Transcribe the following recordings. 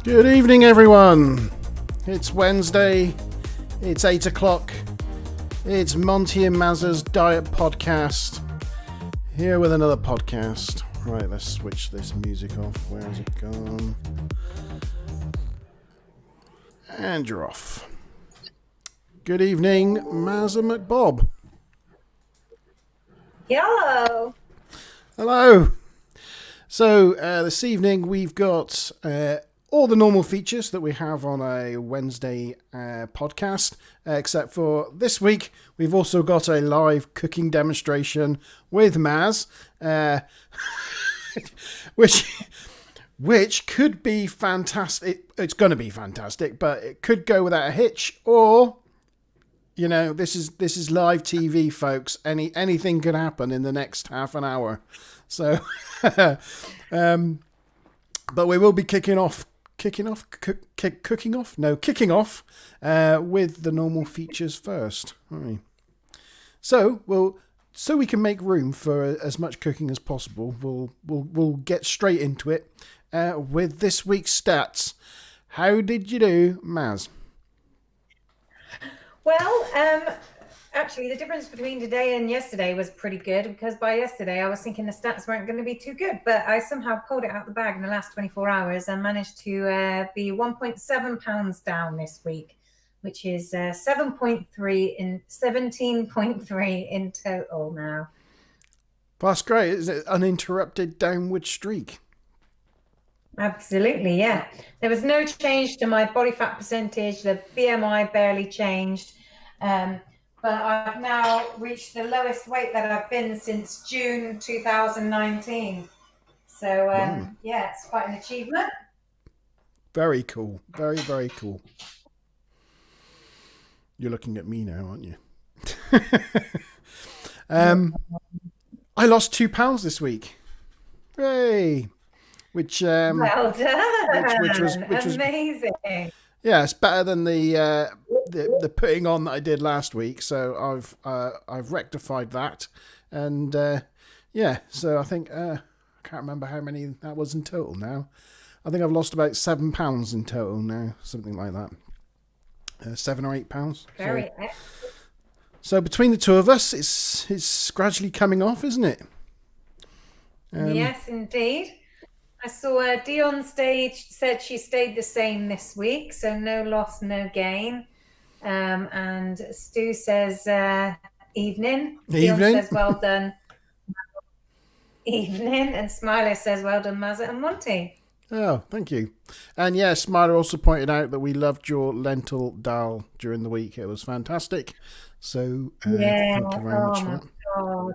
Good evening, everyone. It's Wednesday. It's 8 o'clock. It's Monty and Mazza's Diet Podcast. Here with another podcast. Right, let's switch this music off. Where's it gone? And you're off. Good evening, Mazza McBob. Hello. Hello. So, this evening we've got all the normal features that we have on a Wednesday podcast, except for this week we've also got a live cooking demonstration with Maz, which could be fantastic. It's going to be fantastic, but it could go without a hitch, or you know, this is live TV, folks. Anything could happen in the next half an hour. So, but we will be kicking off with the normal features first. Right. So we can make room for as much cooking as possible. We'll get straight into it with this week's stats. How did you do, Maz? Well, actually, the difference between today and yesterday was pretty good, because by yesterday I was thinking the stats weren't going to be too good, but I somehow pulled it out of the bag in the last 24 hours and managed to be 1.7 pounds down this week, which is 17.3 in total now. That's great. Is it uninterrupted downward streak? Absolutely, yeah. There was no change to my body fat percentage. The BMI barely changed. But I've now reached the lowest weight that I've been since June 2019. So, Wow. Yeah, it's quite an achievement. Very cool. Very, very cool. You're looking at me now, aren't you? I lost 2 pounds this week. Hooray! Which Well done. which was amazing. Yeah, it's better than the putting on that I did last week. So I've rectified that, and yeah. So I think I can't remember how many that was in total now. I think I've lost about 7 pounds in total now, something like that. 7 or 8 pounds. Very. So between the two of us, it's gradually coming off, isn't it? Yes, indeed. I saw Dee on stage said she stayed the same this week, so no loss, no gain. And Stu says evening. Dion says well done. Evening. And Smiler says well done, Mazza and Monty. Oh, thank you. And yeah, Smiler also pointed out that we loved your lentil dal during the week. It was fantastic. So thank you very much for that. God.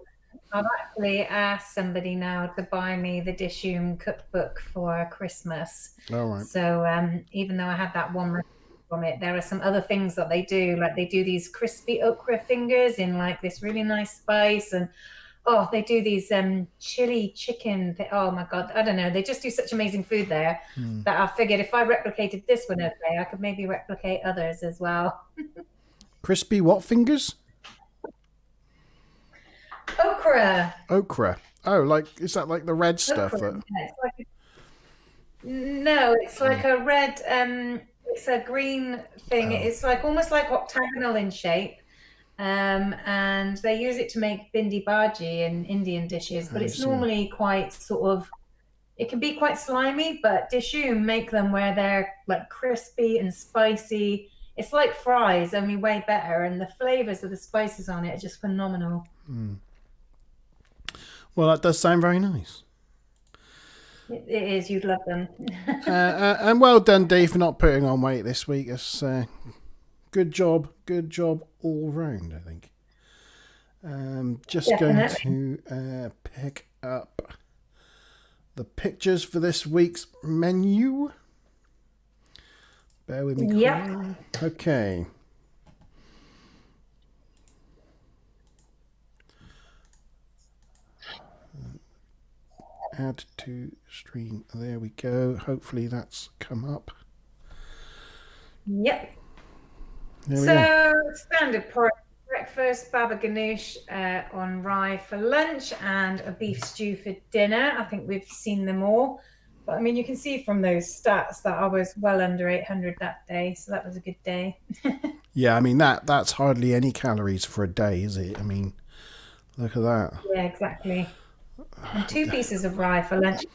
I've actually asked somebody now to buy me the Dishoom cookbook for Christmas. All right. So even though I had that one recipe from it, there are some other things that they do. Like they do these crispy okra fingers in like this really nice spice, and they do these chili chicken. Oh my God, I don't know. They just do such amazing food there that I figured if I replicated this one okay, I could maybe replicate others as well. Crispy what fingers? Okra. Oh, is that like the red stuff? No, it's like a red. It's a green thing. It's like almost like octagonal in shape, and they use it to make bindi bhaji in Indian dishes. But it's normally quite sort of. It can be quite slimy, but Dishoom make them where they're like crispy and spicy. It's like fries, only way better, and the flavors of the spices on it are just phenomenal. Well, that does sound very nice. It is. You'd love them. And well done, Dee, for not putting on weight this week. It's good job all round, I think. Just Definitely. going to pick up the pictures for this week's menu. Bear with me. Yep. Okay. Add to stream. There we go. Hopefully that's come up. Yep. Standard breakfast, baba ganoush on rye for lunch, and a beef stew for dinner. I think we've seen them all. But I mean, you can see from those stats that I was well under 800 that day, so that was a good day. Yeah, I mean that's hardly any calories for a day, is it? I mean, look at that. Yeah, exactly. And 2 pieces of rye for lunch.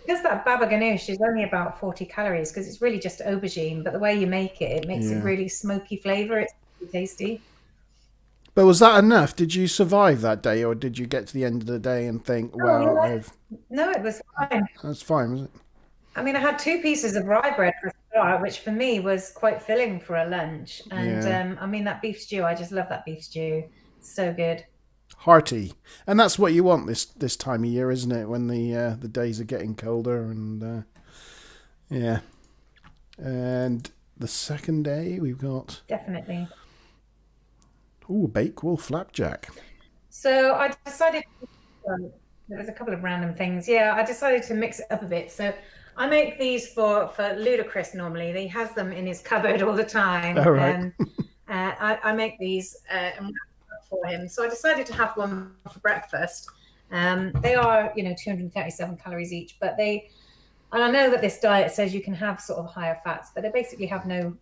Because that baba ganoush is only about 40 calories because it's really just aubergine, but the way you make it, it makes it Yeah. really smoky flavour. It's really tasty. But was that enough? Did you survive that day, or did you get to the end of the day and think, Oh, well, yeah. No, it was fine. that's fine, was it? I mean, I had 2 pieces of rye bread for a start, which for me was quite filling for a lunch. And Yeah. I mean, that beef stew, I just love that beef stew. It's so good. Hearty, and that's what you want this time of year, isn't it? When the days are getting colder, and yeah. And the second day we've got Definitely. Bakewell flapjack. So I decided, there was a couple of random things. Yeah, I decided to mix it up a bit. So I make these for Ludacris normally. He has them in his cupboard all the time. All right. I make these for him. So I decided to have one for breakfast. They are, 237 calories each, but and I know that this diet says you can have sort of higher fats, but they basically have no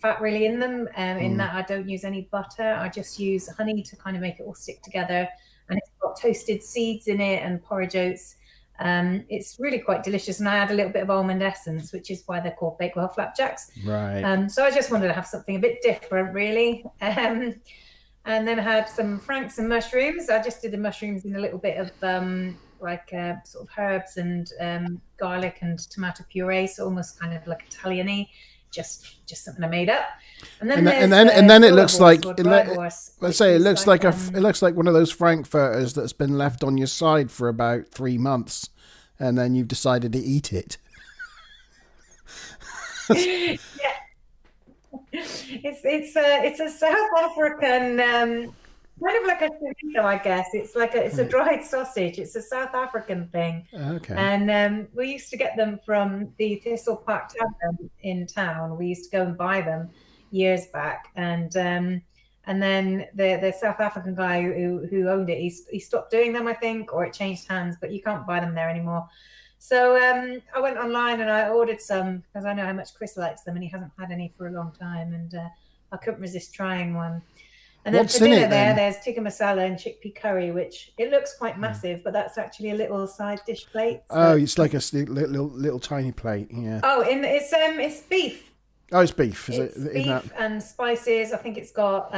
fat really in them. In that I don't use any butter. I just use honey to kind of make it all stick together. And it's got toasted seeds in it and porridge oats. It's really quite delicious. And I add a little bit of almond essence, which is why they're called Bakewell flapjacks. Right. So I just wanted to have something a bit different, really. And then I had some franks and mushrooms. I just did the mushrooms in a little bit of sort of herbs and garlic and tomato puree, so almost kind of like Italian-y, just something I made up. And then it looks like let's say it looks like it looks like one of those frankfurters that's been left on your side for about 3 months, and then you've decided to eat it. Yeah. It's a South African kind of like a chorizo, I guess. It's a dried sausage. It's a South African thing. Okay. And we used to get them from the Thistle Park Tavern in town. We used to go and buy them years back, and then the South African guy who owned it, he stopped doing them, I think, or it changed hands, but you can't buy them there anymore. So I went online and I ordered some because I know how much Chris likes them, and he hasn't had any for a long time, and I couldn't resist trying one. And then What's for in dinner it, then? there's tikka masala and chickpea curry, which it looks quite massive, but that's actually a little side dish plate. So. Oh, it's like a little tiny plate. Yeah. Oh, it's beef. Oh, it's beef. Is It's it? beef In that? and spices. I think it's got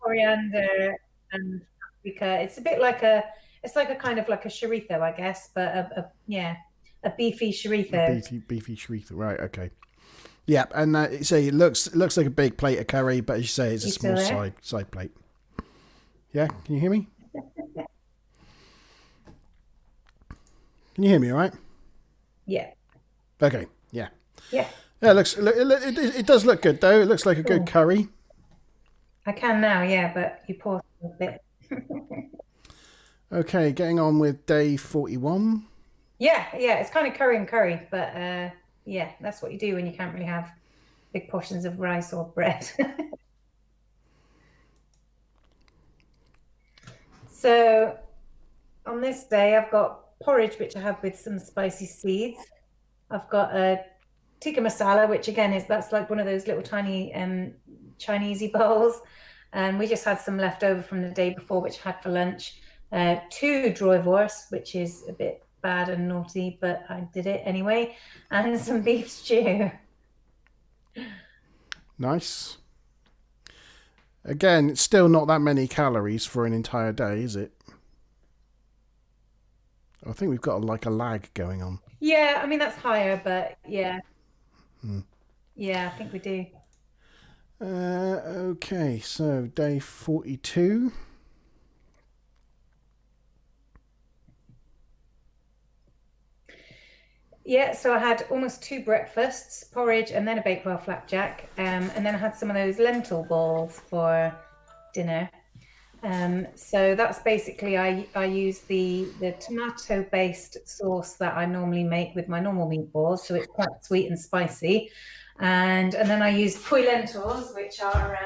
coriander and paprika. It's a bit like it's like a kind of like a chorizo, I guess, but a beefy chorizo. Beefy chorizo. Right. Okay. Yeah, and say it looks like a big plate of curry, but as you say, it's a small side plate. Yeah, can you hear me? Can you hear me? All right. Yeah. Okay. Yeah. Yeah. Yeah. It does look good though. It looks like a good curry. I can now, yeah, but you pause a bit. Okay, getting on with day 41. Yeah, it's kind of curry and curry, but yeah, that's what you do when you can't really have big portions of rice or bread. So on this day, I've got porridge, which I have with some spicy seeds. I've got a tikka masala, which again that's like one of those little tiny Chinesey bowls. And we just had some left over from the day before, which I had for lunch. 2 rooibos, which is a bit bad and naughty, but I did it anyway, and some beef stew. Nice. Again, it's still not that many calories for an entire day, is it? I think we've got like a lag going on. Yeah, I mean that's higher, but yeah. Yeah, I think we do. Okay, so day 42. Yeah, so I had almost 2 breakfasts, porridge and then a Bakewell flapjack. And then I had some of those lentil balls for dinner. So that's basically, I use the tomato-based sauce that I normally make with my normal meatballs. So it's quite sweet and spicy. And then I use poi lentils, which are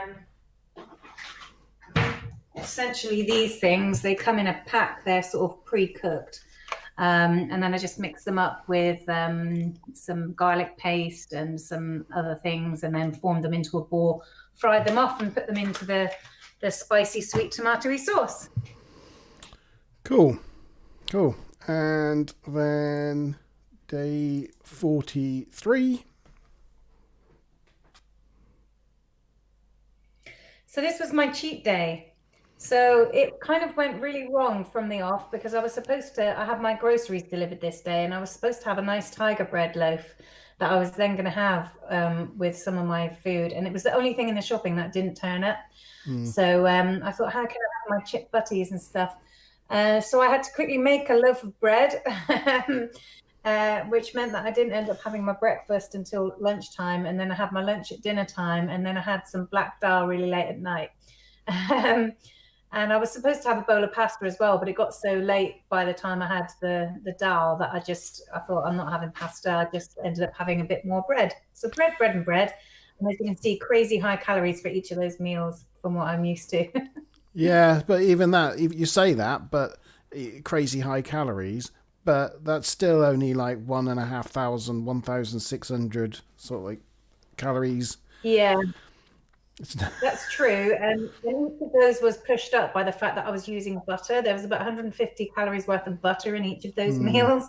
essentially these things. They come in a pack. They're sort of pre-cooked. And then I just mix them up with some garlic paste and some other things, and then formed them into a ball, fried them off, and put them into the spicy sweet tomatoey sauce. Cool. And then day 43. So this was my cheat day. So it kind of went really wrong from the off, because I had my groceries delivered this day, and I was supposed to have a nice tiger bread loaf that I was then going to have with some of my food. And it was the only thing in the shopping that didn't turn up. So I thought, how can I have my chip butties and stuff? So I had to quickly make a loaf of bread, which meant that I didn't end up having my breakfast until lunchtime. And then I had my lunch at dinner time. And then I had some black dal really late at night. And I was supposed to have a bowl of pasta as well, but it got so late by the time I had the dal that I thought, I'm not having pasta. I just ended up having a bit more bread. So bread. And as you can see, crazy high calories for each of those meals from what I'm used to. Yeah, but even that, you say that, but crazy high calories, but that's still only like 1,600 sort of like calories. Yeah. That's true. And each of those was pushed up by the fact that I was using butter. There was about 150 calories worth of butter in each of those meals.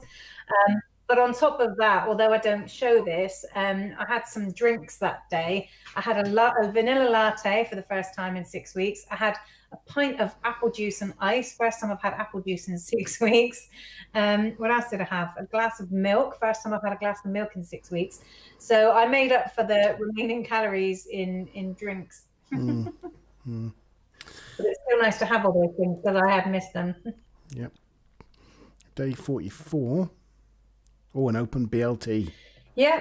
But on top of that, although I don't show this, I had some drinks that day. I had a vanilla latte for the first time in 6 weeks. I had a pint of apple juice and ice. First time I've had apple juice in 6 weeks. What else did I have? A glass of milk. First time I've had a glass of milk in 6 weeks. So I made up for the remaining calories in drinks. But it's so nice to have all those things because I had missed them. Yep. Day 44. Oh, an open BLT. Yeah.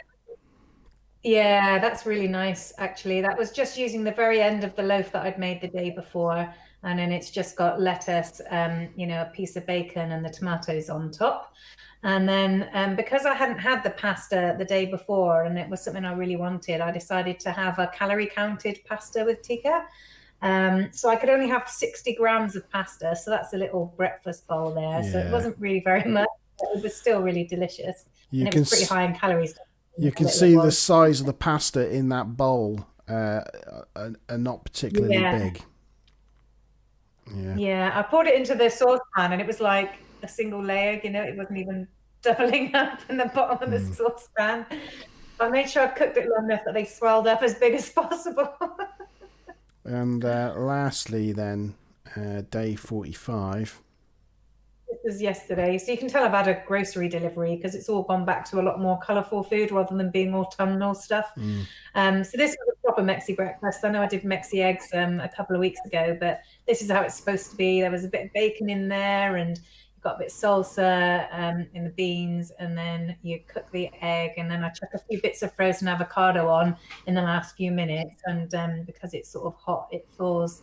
Yeah, that's really nice, actually. That was just using the very end of the loaf that I'd made the day before. And then it's just got lettuce, a piece of bacon and the tomatoes on top. And then because I hadn't had the pasta the day before and it was something I really wanted, I decided to have a calorie counted pasta with tikka. So I could only have 60 grams of pasta. So that's a little breakfast bowl there. Yeah. So it wasn't really very much, but it was still really delicious. And it was pretty high in calories. You can see the size of the pasta in that bowl are not particularly big. Yeah, I poured it into the saucepan and it was like a single layer, it wasn't even doubling up in the bottom of the saucepan. I made sure I cooked it long enough that they swelled up as big as possible. And lastly then, day 45. This was yesterday, so you can tell I've had a grocery delivery because it's all gone back to a lot more colourful food rather than being autumnal stuff. So this was a proper Mexi breakfast. I know I did Mexi eggs a couple of weeks ago, but this is how it's supposed to be. There was a bit of bacon in there, and you've got a bit of salsa in the beans, and then you cook the egg, and then I chuck a few bits of frozen avocado on in the last few minutes, and because it's sort of hot, it thaws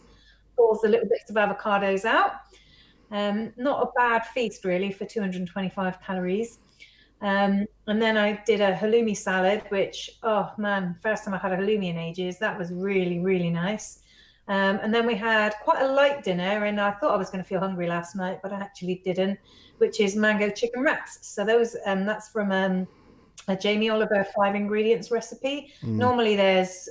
the little bits of avocados out. Not a bad feast, really, for 225 calories. And then I did a halloumi salad, which, oh, man, first time I've had a halloumi in ages. That was really, really nice. And then we had quite a light dinner, and I thought I was going to feel hungry last night, but I actually didn't, which is mango chicken wraps. So that's from a Jamie Oliver 5 ingredients recipe. Normally there's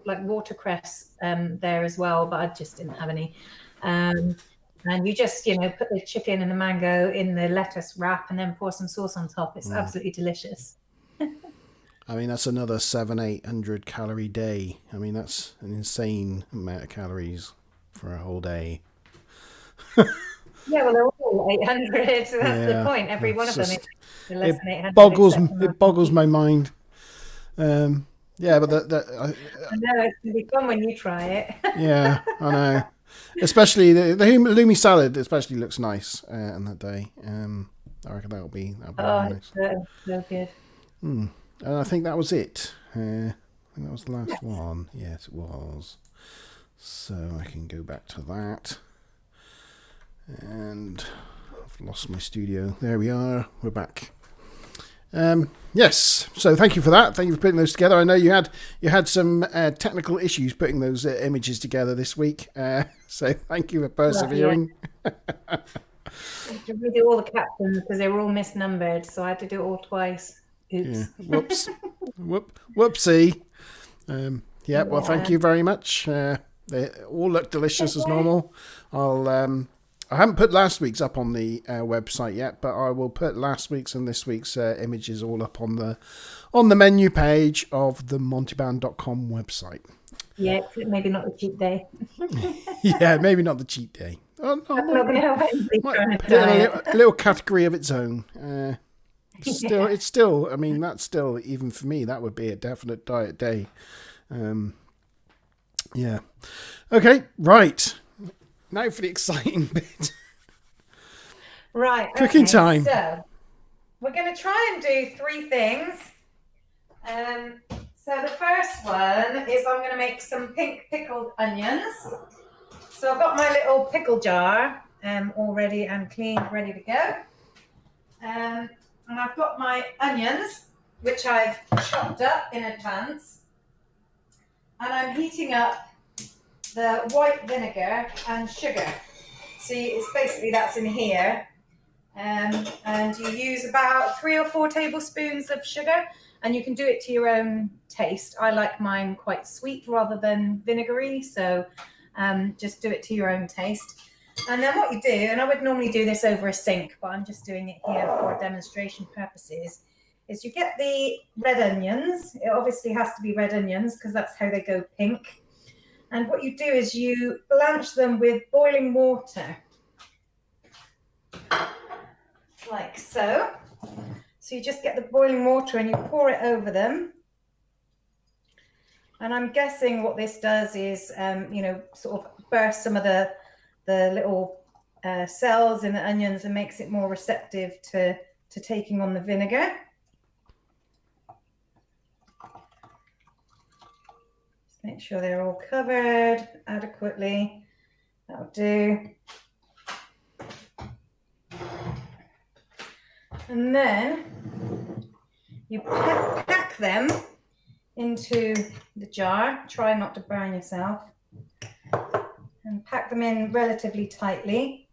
like watercress there as well, but I just didn't have any. And you just, put the chicken and the mango in the lettuce wrap and then pour some sauce on top. It's absolutely delicious. I mean, that's another 700-800 calorie day. I mean, that's an insane amount of calories for a whole day. Yeah, well, they're all 800. So that's the point. Every one of them is less than 800. It boggles my mind. Yeah, but I know, it's going to be fun when you try it. Yeah, I know. Especially the halloumi salad, especially looks nice on that day. I reckon that'll be nice. So good. And I think that was it. I think that was the last one. Yes, it was. So I can go back to that. And I've lost my studio. There we are. We're back. Yes, so thank you for that. Thank you for putting those together. I know you had some technical issues putting those images together this week, so thank you for persevering. To redo all the captions because they were all misnumbered, so I had to do it all twice. Yeah. Oops. Whoops. Whoopsie. Yeah. Well, thank Yeah. you very much. They all look delicious as normal. I haven't put last week's up on the website yet, but I will put last week's and this week's images all up on the menu page of the montyband.com website. Yeah, except maybe not the cheat day. Yeah, maybe not the cheat day. Oh, no, I'm not going to have anybody trying to put it in diet. a little category of its own. It's still. I mean, that's still, even for me, that would be a definite diet day. Yeah. Okay. Right. Now for the exciting bit. Right. Cooking okay, time. So we're going to try and do 3 things. So the first one is I'm going to make some pink pickled onions. So I've got my little pickle jar all ready and cleaned, ready to go. And I've got my onions, which I've chopped up in advance. And I'm heating up the white vinegar and sugar. See, it's basically that's in here. And you use about 3 or 4 tablespoons of sugar, and you can do it to your own taste. I like mine quite sweet rather than vinegary, so just do it to your own taste. And then what you do, and I would normally do this over a sink, but I'm just doing it here for demonstration purposes, is you get the red onions. It obviously has to be red onions because that's how they go pink. And what you do is you blanch them with boiling water, like so. So you just get the boiling water and you pour it over them. And I'm guessing what this does is, sort of burst some of the little cells in the onions and makes it more receptive to taking on the vinegar. Just make sure they're all covered adequately. That'll do. And then you pack them into the jar. Try not to burn yourself. And pack them in relatively tightly.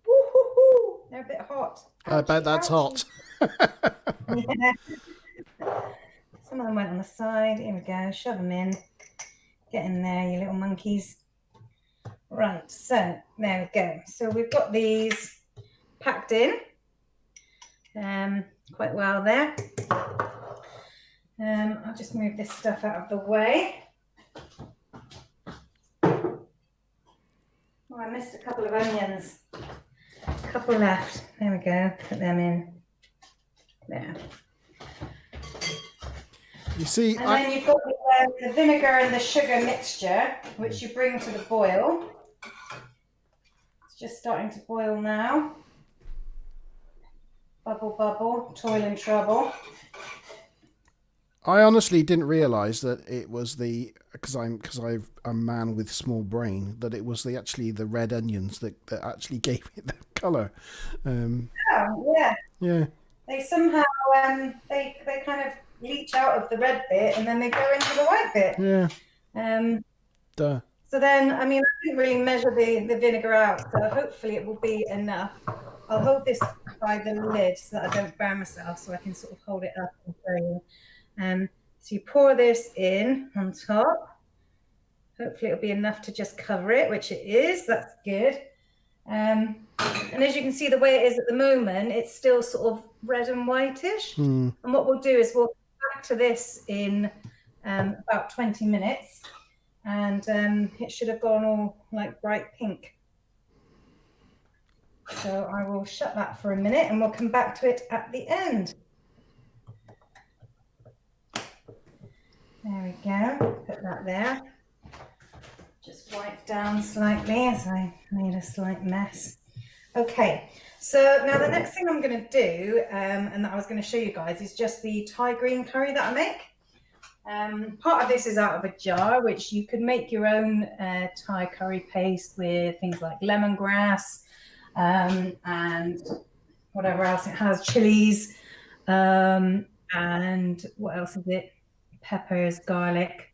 Woo-hoo-hoo. They're a bit hot. I bet that's hot. Yeah. Some of them went on the side. Here we go. Shove them in. Get in there, you little monkeys. Right, so there we go. So we've got these packed in quite well there. I'll just move this stuff out of the way. Oh, I missed a couple of onions. A couple left. There we go. Put them in there. You see, and then you've got the vinegar and the sugar mixture, which you bring to the boil. It's just starting to boil now. Bubble, bubble, toil and trouble. I honestly didn't realise that it was because I'm a man with small brain, that it was actually the red onions that actually gave it that colour. Oh yeah. Yeah. They somehow they kind of leach out of the red bit and then they go into the white bit. Yeah. Duh. So then, I mean, I didn't really measure the vinegar out, so hopefully it will be enough. I'll hold this by the lid so that I don't burn myself, so I can sort of hold it up and show you. So you pour this in on top. Hopefully it'll be enough to just cover it, which it is. That's good. And as you can see, the way it is at the moment, it's still sort of red and whitish. And what we'll do is we'll come back to this in about 20 minutes. And it should have gone all like bright pink. So I will shut that for a minute and we'll come back to it at the end. There we go, put that there. Just wipe down slightly as I made a slight mess. Okay, so now the next thing I'm going to do, and that I was going to show you guys, is just the Thai green curry that I make. Part of this is out of a jar, which you could make your own Thai curry paste with things like lemongrass and whatever else it has, chilies, and what else is it? Peppers, garlic,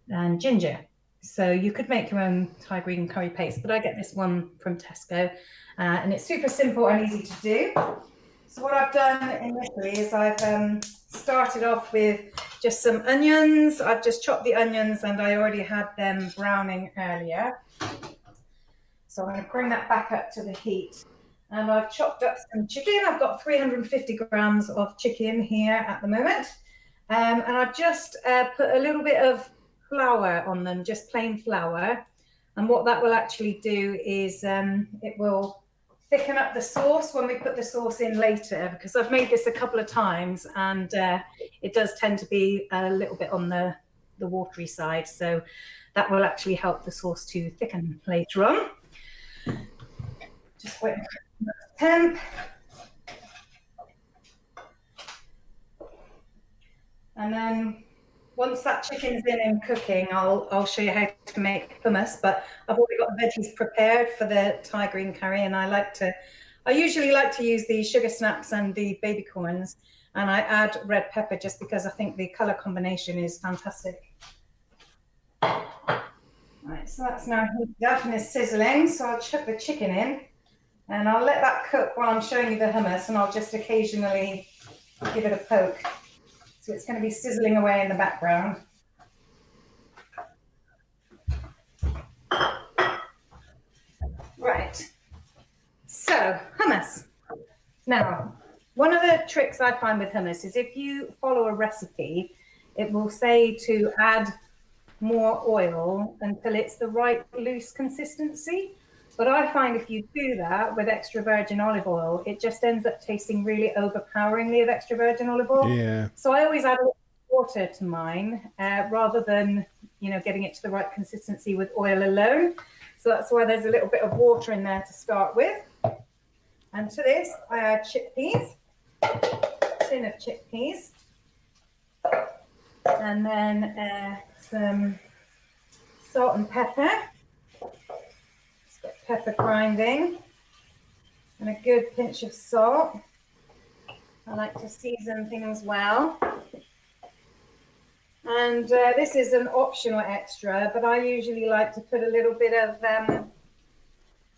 and ginger. So you could make your own Thai green curry paste, but I get this one from Tesco, and it's super simple and easy to do. So what I've done initially is I've started off with just some onions. I've just chopped the onions and I already had them browning earlier. So I'm going to bring that back up to the heat. And I've chopped up some chicken. I've got 350 grams of chicken here at the moment. And I've just put a little bit of flour on them, just plain flour. And what that will actually do is it will thicken up the sauce when we put the sauce in later, because I've made this a couple of times and it does tend to be a little bit on the watery side. So that will actually help the sauce to thicken later on. Just wait for the temp. And then once that chicken's in and cooking, I'll show you how to make hummus. But I've already got the veggies prepared for the Thai green curry, and I usually like to use the sugar snaps and the baby corns, and I add red pepper just because I think the color combination is fantastic. Right, so that's now heated up and is sizzling. So I'll chuck the chicken in, and I'll let that cook while I'm showing you the hummus, and I'll just occasionally give it a poke. So it's going to be sizzling away in the background. Right. So hummus. Now, one of the tricks I find with hummus is if you follow a recipe, it will say to add more oil until it's the right loose consistency. But I find if you do that with extra virgin olive oil, it just ends up tasting really overpoweringly of extra virgin olive oil. Yeah. So I always add a little water to mine rather than, getting it to the right consistency with oil alone. So that's why there's a little bit of water in there to start with. And to this, I add chickpeas, a tin of chickpeas, and then some salt and pepper. Pepper grinding and a good pinch of salt. I like to season things well. And this is an optional extra, but I usually like to put a little bit of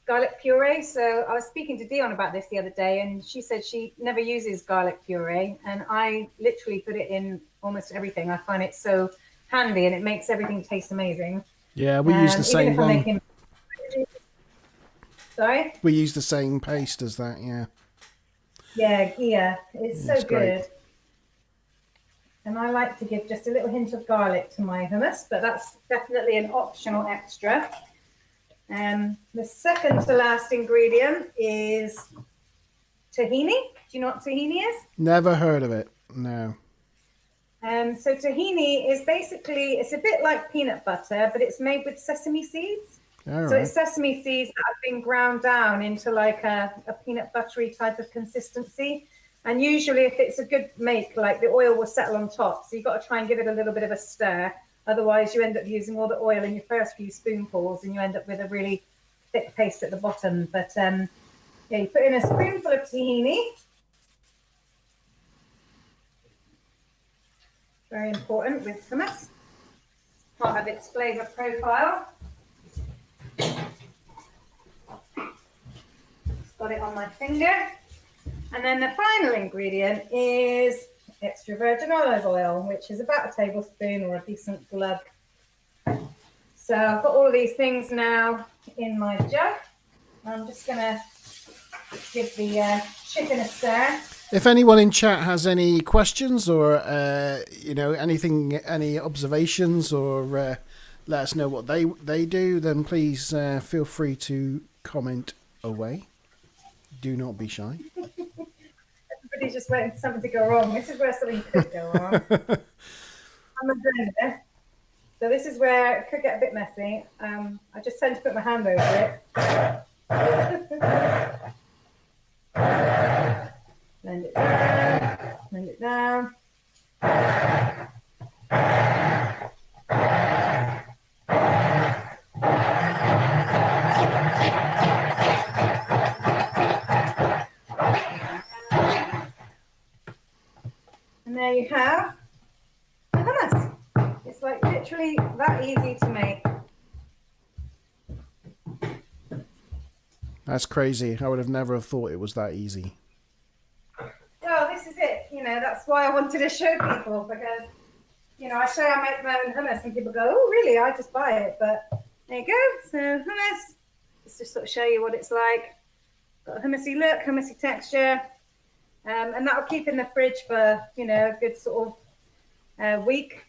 garlic puree. So I was speaking to Dion about this the other day, and she said she never uses garlic puree, and I literally put it in almost everything. I find it so handy, and it makes everything taste amazing. Yeah, we use the same one. Sorry? We use the same paste as that, yeah. Yeah, it's so good. Great. And I like to give just a little hint of garlic to my hummus, but that's definitely an optional extra. The second to last ingredient is tahini. Do you know what tahini is? Never heard of it, no. So tahini is basically, it's a bit like peanut butter, but it's made with sesame seeds. All so right. It's sesame seeds that have been ground down into like a peanut buttery type of consistency. And usually if it's a good make, like the oil will settle on top. So you've got to try and give it a little bit of a stir. Otherwise you end up using all the oil in your first few spoonfuls and you end up with a really thick paste at the bottom. But you put in a spoonful of tahini. Very important with hummus. Part of its flavor profile. Got it on my finger. And then the final ingredient is extra virgin olive oil, which is about a tablespoon or a decent glug. So I've got all of these things now in my jug. I'm just going to give the chicken a stir. If anyone in chat has any questions or, anything, any observations or let us know what they do, then please feel free to comment away. Do not be shy. Everybody's just waiting for something to go wrong. This is where something could go wrong. I'm a blender. So this is where it could get a bit messy. I just tend to put my hand over it. Blend it down. Blend it down. And there you have the hummus. It's like literally that easy to make. That's crazy. I would have never have thought it was that easy. Well, this is it. That's why I wanted to show people, because I say I make my own hummus, and people go, "Oh, really? I just buy it." But there you go. So hummus. Let's just sort of show you what it's like. Got a hummusy look, hummusy texture, and that'll keep in the fridge for a good sort of week.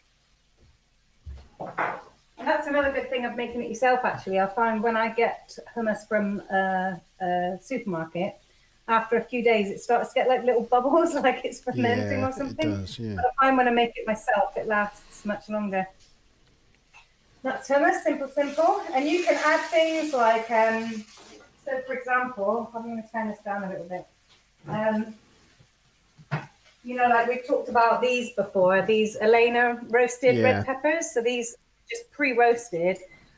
And that's another good thing of making it yourself. Actually, I find when I get hummus from a supermarket, after a few days, it starts to get like little bubbles, like it's fermenting or something. It does, yeah. But I find when I make it myself, it lasts much longer. That's hummus, simple. And you can add things like, so for example, I'm going to turn this down a little bit. Like we've talked about these before, these Elena roasted red peppers. So these just pre-roasted.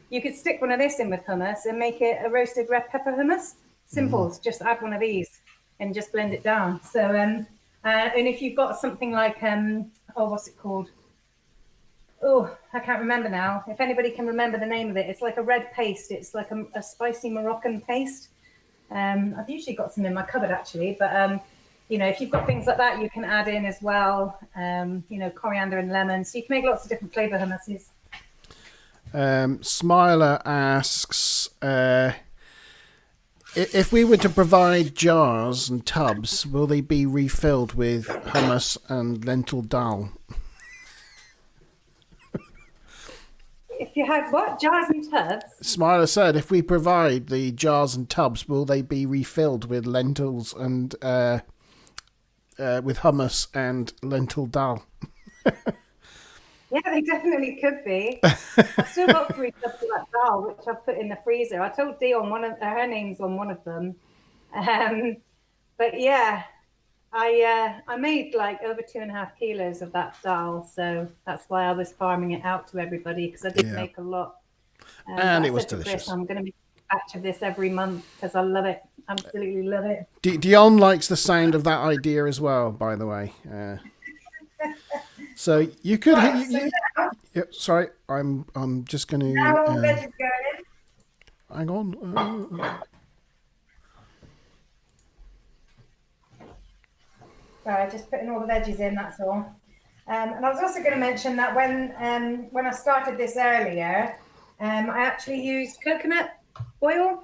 You could stick one of this in with hummus and make it a roasted red pepper hummus. Simple, just add one of these and just blend it down. So, and if you've got something like, what's it called? Oh, I can't remember now. If anybody can remember the name of it, it's like a red paste. It's like a spicy Moroccan paste. I've usually got some in my cupboard actually, but if you've got things like that, you can add in as well. Coriander and lemon. So you can make lots of different flavor hummuses. Smiler asks, if we were to provide jars and tubs, will they be refilled with hummus and lentil dal? If you had what? Jars and tubs? Smiler said, if we provide the jars and tubs, will they be refilled with lentils and with hummus and lentil dal? Yeah, they definitely could be. I've still got 3 tubs of that dal, which I've put in the freezer. I told Dion her name's on one of them. But yeah, I made like over 2.5 kilos of that dal, so that's why I was farming it out to everybody, because I did make a lot. And it was delicious. Chris, I'm going to make a batch of this every month because I love it. Absolutely love it. Dion likes the sound of that idea as well, by the way. So you could. Sorry, I'm just going to. Now all the veggies going in. Hang on. Sorry, just putting all the veggies in. That's all. And I was also going to mention that when I started this earlier, I actually used coconut oil.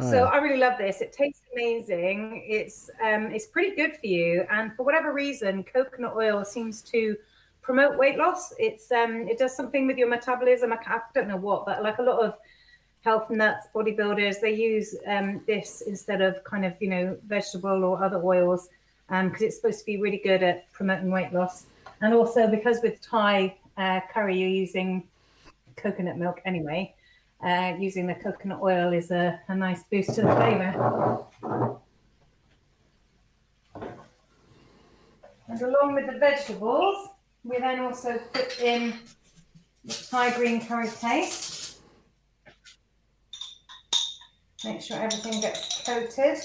So I really love this. It tastes amazing. It's pretty good for you. And for whatever reason, coconut oil seems to promote weight loss. It does something with your metabolism. I don't know what, but like a lot of health nuts, bodybuilders, they use this instead of kind of, vegetable or other oils, because it's supposed to be really good at promoting weight loss. And also because with Thai curry, you're using coconut milk anyway. Using the coconut oil is a nice boost to the flavor. And along with the vegetables, we then also put in the Thai green curry paste. Make sure everything gets coated.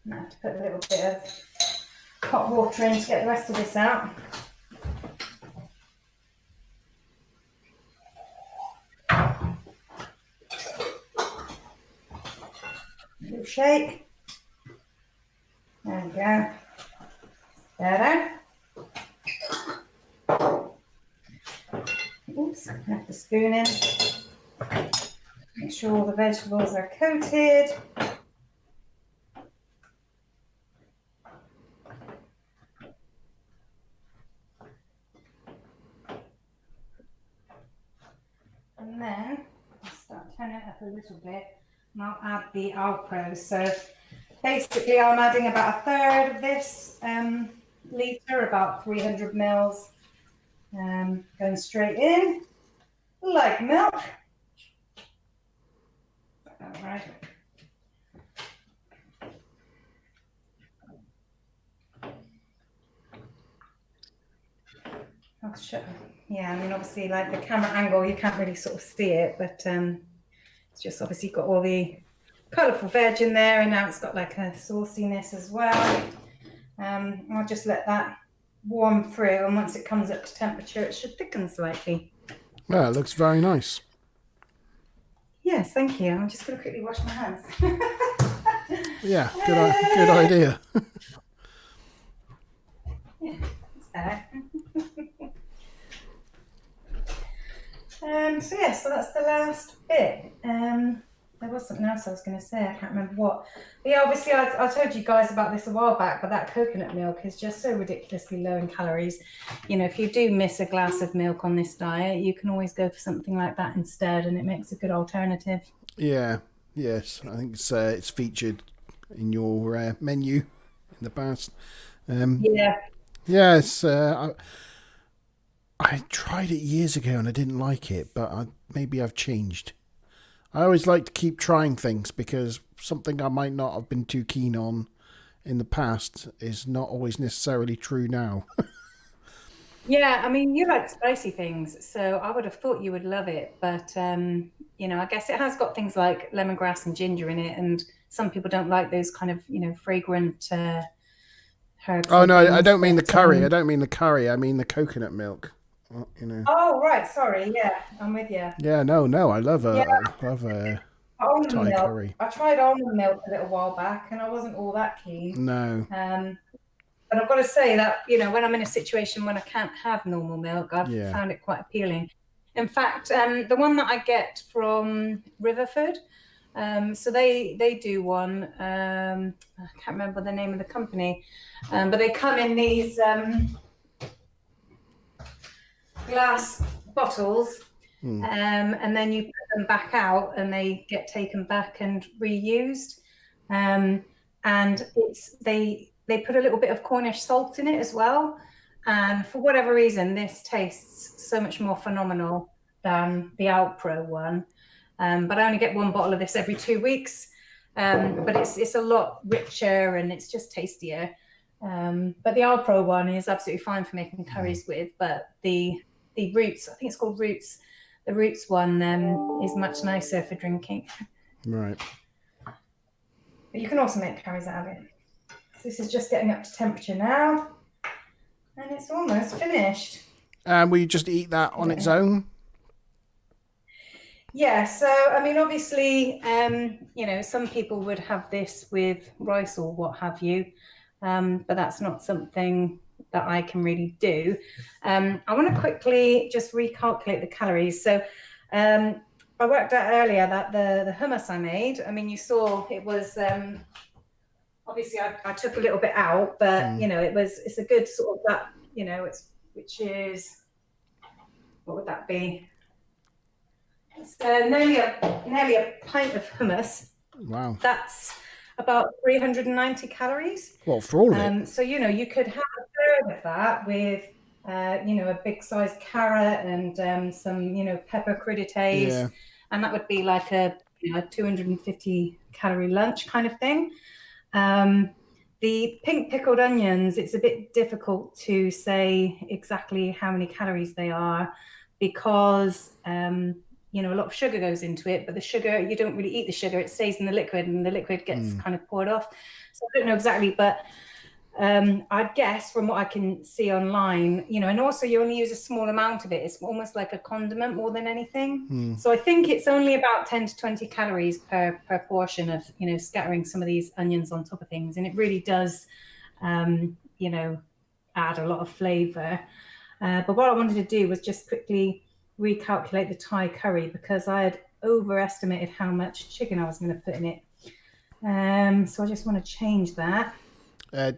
And I have to put a little bit of hot water in to get the rest of this out. Little shake. There we go. Better. Oops, I have the spoon in. Make sure all the vegetables are coated. And then I'll start turning it up a little bit. And I'll add the Alpro. So basically I'm adding about 1/3 of this litre, about 300 mils, going straight in, like milk. All right. Yeah, I mean, obviously, like the camera angle, you can't really sort of see it, but it's just obviously got all the colourful veg in there, and now it's got like a sauciness as well. I'll just let that warm through, and once it comes up to temperature, it should thicken slightly. Yeah, it looks very nice. Yes, thank you. I'm just going to quickly wash my hands. Yeah, good idea. Yeah, it's better. So that's the last bit. There was something else I was going to say. I can't remember what. But yeah, obviously I told you guys about this a while back, but that coconut milk is just so ridiculously low in calories. You know, if you do miss a glass of milk on this diet, you can always go for something like that instead, and it makes a good alternative. Yeah, yes, I think it's featured in your menu in the past. Yeah. Yes, I tried it years ago and I didn't like it, but maybe I've changed. I always like to keep trying things because something I might not have been too keen on in the past is not always necessarily true now. Yeah, I mean, you like spicy things, so I would have thought you would love it. But I guess it has got things like lemongrass and ginger in it, and some people don't like those kind of, fragrant herbs Oh and no, I things. don't mean the But curry. I don't mean the curry. I mean the coconut milk. oh, right, sorry, yeah, I'm with you. Yeah, no. Yeah, I love a almond Thai milk. curry. I tried almond milk a little while back, and I wasn't all that keen. No. Um, but I've got to say that, when I'm in a situation when I can't have normal milk, I've Yeah. found it quite appealing. In fact, the one that I get from Riverford, so they do one. I can't remember the name of the company, but they come in these glass bottles, and then you put them back out, and they get taken back and reused. And they put a little bit of Cornish salt in it as well. And for whatever reason, this tastes so much more phenomenal than the Alpro one. But I only get one bottle of this every 2 weeks. But it's a lot richer and it's just tastier. But the Alpro one is absolutely fine for making curries with. But the Roots, I think it's called Roots. The Roots one is much nicer for drinking. Right. But you can also make curries out of it. So this is just getting up to temperature now. And it's almost finished. And will you just eat that on its own? Yeah, so I mean, obviously, some people would have this with rice or what have you, but that's not something that I can really do. I want to quickly just recalculate the calories. So I worked out earlier that the hummus I made, I mean, you saw it was, obviously I took a little bit out, but it's a good sort of that, which is, what would that be? It's nearly a pint of hummus. Wow. That's about 390 calories. Well, for all of it. So, you could have a third of that with, a big sized carrot and some, pepper crudités. Yeah. And that would be like a 250 calorie lunch kind of thing. The pink pickled onions, it's a bit difficult to say exactly how many calories they are because, a lot of sugar goes into it, but the sugar, you don't really eat the sugar. It stays in the liquid and the liquid gets kind of poured off. So I don't know exactly, but I guess from what I can see online, and also you only use a small amount of it. It's almost like a condiment more than anything. So I think it's only about 10 to 20 calories per portion of, scattering some of these onions on top of things. And it really does, add a lot of flavor. But what I wanted to do was just quickly recalculate the Thai curry because I had overestimated how much chicken I was going to put in it. So I just want to change that.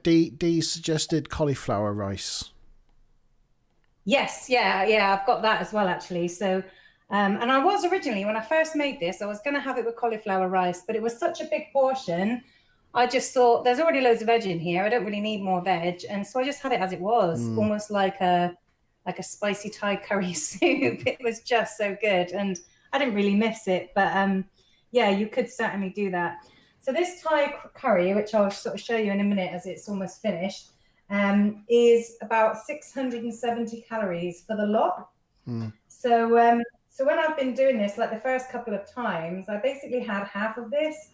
D suggested cauliflower rice. Yes, yeah, I've got that as well, actually. So, and I was originally, when I first made this, I was going to have it with cauliflower rice, but it was such a big portion. I just thought there's already loads of veg in here. I don't really need more veg. And so I just had it as it was, almost like a spicy Thai curry soup. It was just so good. And I didn't really miss it, but yeah, you could certainly do that. So this Thai curry, which I'll sort of show you in a minute as it's almost finished, is about 670 calories for the lot. So when I've been doing this, like the first couple of times, I basically had half of this,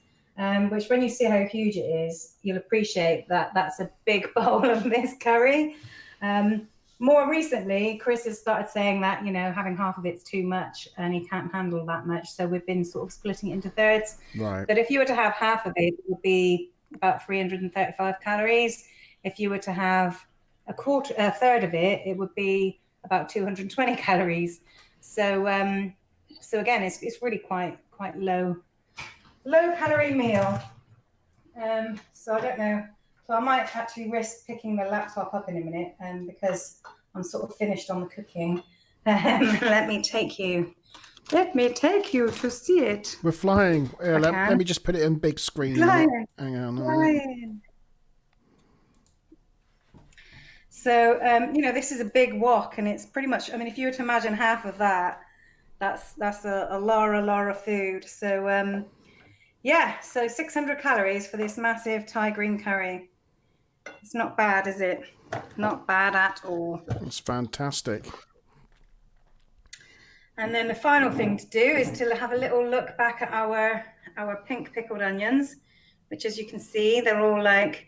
which when you see how huge it is, you'll appreciate that that's a big bowl of this curry. more recently, Chris has started saying that, having half of it's too much and he can't handle that much. So we've been sort of splitting it into thirds. Right. But if you were to have half of it, it would be about 335 calories. If you were to have a third of it, it would be about 220 calories. So again, it's really quite low calorie meal. So I don't know. So I might actually risk picking the laptop up in a minute, because I'm sort of finished on the cooking. Let me take you to see it. We're flying. Let me just put it in big screen. Flying. Hang on. Flying. So, this is a big wok, and it's pretty much, if you were to imagine half of that, that's a lot of food. So, so 600 calories for this massive Thai green curry. It's not bad, is it? Not bad at all. That's fantastic. And then the final thing to do is to have a little look back at our pink pickled onions, which, as you can see, they're all like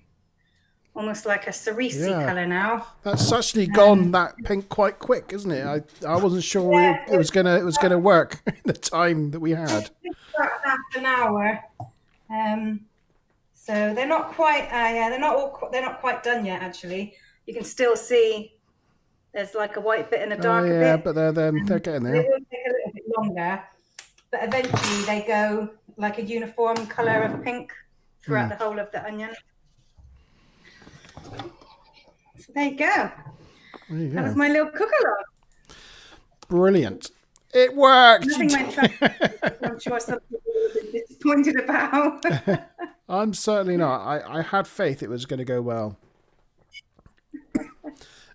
almost like a cerise colour now. That's actually gone that pink quite quick, isn't it? I wasn't sure it was gonna work the time that we had. About half an hour. So they're not quite they're not quite done yet. Actually, you can still see there's like a white bit and a darker bit. Yeah, but they're getting there. It will take a little bit longer, but eventually they go like a uniform colour of pink throughout the whole of the onion. So there you go. That was my little cook-along. Brilliant. It worked. Nothing went wrong. I'm sure some people will be disappointed about. I'm certainly not. I had faith it was going to go well.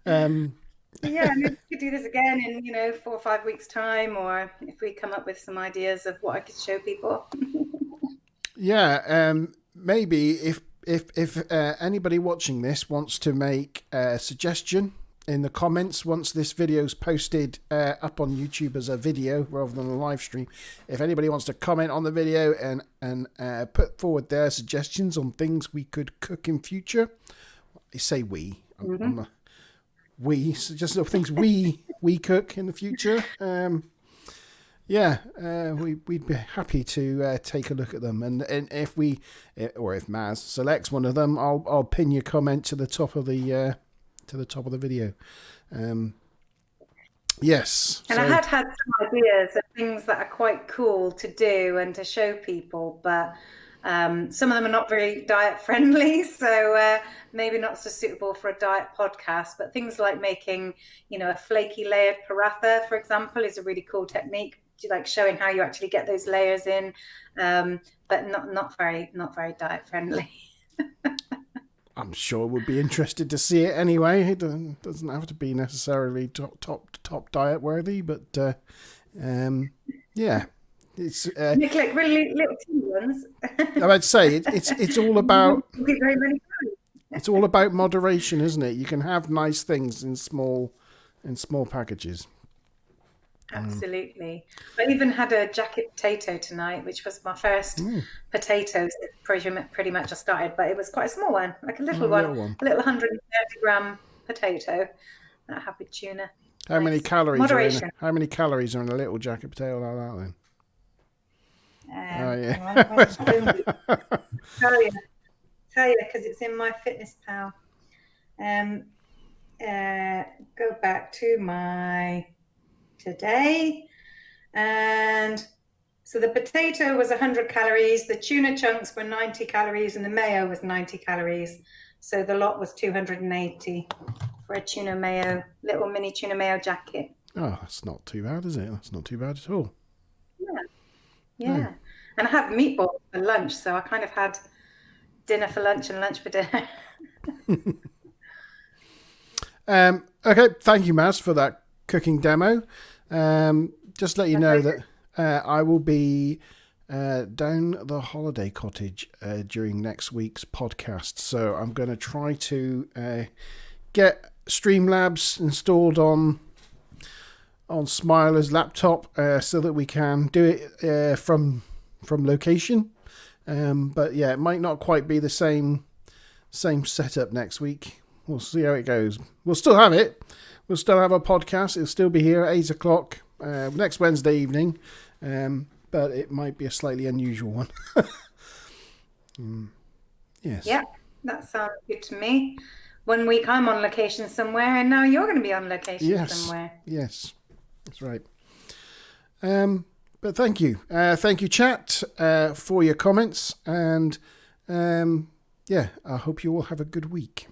Yeah, maybe we could do this again in 4 or 5 weeks' time, or if we come up with some ideas of what I could show people. Yeah, maybe if anybody watching this wants to make a suggestion in the comments once this video's posted up on YouTube as a video rather than a live stream, if anybody wants to comment on the video and put forward their suggestions on things we could cook in future, I say we. We suggest things we cook in the future. We'd be happy to take a look at them, and if Maz selects one of them, I'll pin your comment to the top of the video. Yes. And I had some ideas of things that are quite cool to do and to show people, but some of them are not very diet friendly, so maybe not so suitable for a diet podcast. But things like making, a flaky layered paratha, for example, is a really cool technique, like showing how you actually get those layers in, but not very diet friendly. I'm sure we'd be interested to see it anyway. It doesn't have to be necessarily top diet worthy, but yeah, it's Make like really little teeny ones. I'd say it's all about it's all about moderation, isn't it? You can have nice things in small packages. Absolutely. I even had a jacket potato tonight, which was my first potato pretty much I started, but it was quite a small one, like a little one, a little 130 gram potato that had with tuna. How many calories? Moderation. How many calories are in a little jacket potato like that then? Tell you, because it's in my Fitness Pal. Go back to my today, and so the potato was 100 calories, the tuna chunks were 90 calories, and the mayo was 90 calories. So the lot was 280 for a tuna mayo, little mini tuna mayo jacket. Oh, that's not too bad, is it? That's not too bad at all. Yeah. And I had meatballs for lunch, so I kind of had dinner for lunch and lunch for dinner. Okay, thank you, Maz, for that cooking demo. Just let you know that I will be down the holiday cottage during next week's podcast, so I'm going to try to get Streamlabs installed on Smiler's laptop so that we can do it from location. But yeah, it might not quite be the same setup next week. we'll see how it goes. We'll still have it. We'll still have a podcast. It'll still be here at 8 o'clock next Wednesday evening, but it might be a slightly unusual one. Yes. Yeah, that sounds good to me. 1 week I'm on location somewhere, and now you're going to be on location somewhere. Yes, that's right. But thank you. Thank you, chat, for your comments. And I hope you all have a good week.